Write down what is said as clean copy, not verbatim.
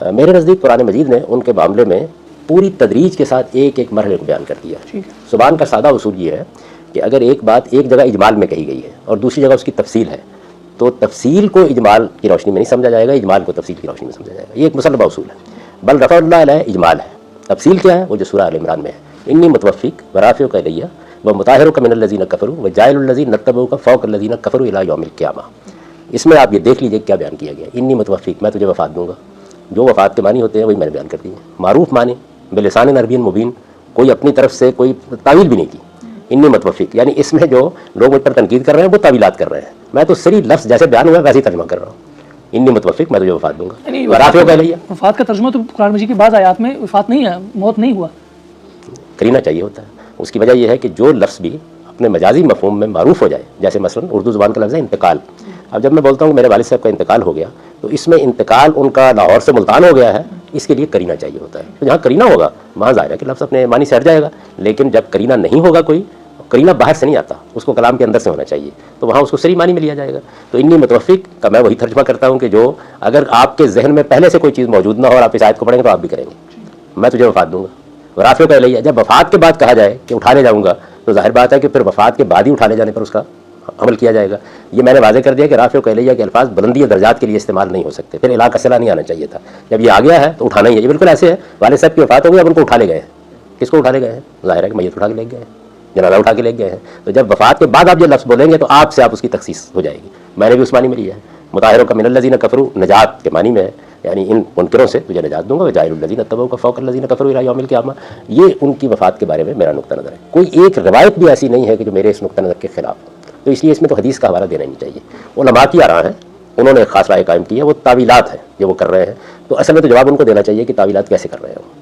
میرے نزدیک قرآن مجید نے ان کے معاملے میں پوری تدریج کے ساتھ ایک ایک مرحلے کو بیان کر دیا ہے. زبان کا سادہ اصول یہ ہے کہ اگر ایک بات ایک جگہ اجمال میں کہی گئی ہے اور دوسری جگہ اس کی تفصیل ہے تو تفصیل کو اجمال کی روشنی میں نہیں سمجھا جائے گا, اجمال کو تفصیل کی روشنی میں سمجھا جائے گا. یہ ایک مسلمہ اصول ہے. بل رفع اللہ علیہ اجمال ہے, تفصیل کیا ہے وہ جو سورہ آل عمران میں ہے, انی متوفیق ورافعک الیہ ومطہرک من الذین کفروا وجاعل الذین اتبعوک فوق الذین کفروا الی یوم القیامہ. اس میں آپ یہ دیکھ لیجئے کیا بیان کیا گیا, انی متوفیق, میں تجھے وفات دوں گا. جو وفات کے معنی ہوتے ہیں وہی میں نے بیان کر دی ہیں. معروف معنی بلسان عربی مبین, کوئی اپنی طرف سے کوئی تعویل بھی نہیں کی. انی متوفیق یعنی اس میں جو لوگ مجھ پر تنقید کر رہے ہیں وہ تعویلات کر رہے ہیں, میں تو صریح لفظ جیسے بیان ہوا ہے ویسے ہی ترجمہ کر رہا ہوں. انی متوفیق, میں تجھے وفات دوں گا. ورافعک الیہ, وفات کا ترجمہ تو قرآن مجید کی بعض آیات میں وفات نہیں ہے, موت نہیں ہوا. کرینہ چاہیے ہوتا ہے. اس کی وجہ یہ ہے کہ جو لفظ بھی اپنے مجازی مفہوم میں معروف ہو جائے, جیسے مثلا اردو زبان کا لفظ ہے انتقال. اب جب میں بولتا ہوں کہ میرے والد صاحب کا انتقال ہو گیا تو اس میں انتقال ان کا لاہور سے ملتان ہو گیا ہے, اس کے لیے کرینہ چاہیے ہوتا ہے. تو جہاں کرینہ ہوگا وہاں ظاہر ہے کہ لفظ اپنے معنی سے ہٹ جائے گا. لیکن جب کرینہ نہیں ہوگا, کوئی کرینہ باہر سے نہیں آتا, اس کو کلام کے اندر سے ہونا چاہیے, تو وہاں اس کو صحیح معنی میں لیا جائے گا. تو انی متوفیق کا میں وہی ترجمہ کرتا ہوں کہ جو اگر آپ کے ذہن میں پہلے سے کوئی چیز موجود نہ ہو اور آپ اس آیت کو پڑھیں گے تو آپ بھی کریں گے, میں تجھے وفات دوں گا. رافعک الیہ, جب وفات کے بعد کہا جائے کہ اٹھا لے جاؤں گا تو ظاہر بات ہے کہ پھر وفات کے بعد ہی اٹھا لے جانے پر اس کا عمل کیا جائے گا. یہ میں نے واضح کر دیا کہ رافعک الیہ کے الفاظ بلندی درجات کے لیے استعمال نہیں ہو سکتے. پھر الا کا صلہ نہیں آنا چاہیے تھا. جب یہ آ گیا ہے تو اٹھانا ہی ہے. یہ بالکل ایسے ہے, والد صاحب کی وفات ہو گئی, اب ان کو اٹھا لے گئے ہیں. کس کو اٹھا لے گئے ہیں؟ ظاہر ہے کہ میت اٹھا کے لے گئے ہیں, جنازہ اٹھا کے لے گئے ہیں. تو جب وفات کے بعد آپ یہ لفظ بولیں گے تو آپ سے آپ اس کی تخصیص ہو جائے گی. میں نے بھی اس معنی میں لیا ہے. مطہرک من الذین کفروا, نجات کے معنی میں ہے, یعنی ان منکروں سے تجھے نجات دوں گا. وجاعل الذین اتبعوک فوق الذین کفروا الی یوم القیامہ. یہ ان کی وفات کے بارے میں میرا نقطہ نظر ہے. کوئی ایک روایت بھی ایسی نہیں ہے کہ جو میرے اس نقطہ نظر کے خلاف ہو. تو اس لیے اس میں تو حدیث کا حوالہ دینا نہیں چاہیے. علماء کی آراء ہیں, انہوں نے ایک خاص رائے قائم کی ہے, وہ تعویلات ہیں جو وہ کر رہے ہیں. تو اصل میں تو جواب ان کو دینا چاہیے کہ تعویلات کیسے کر رہے ہیں.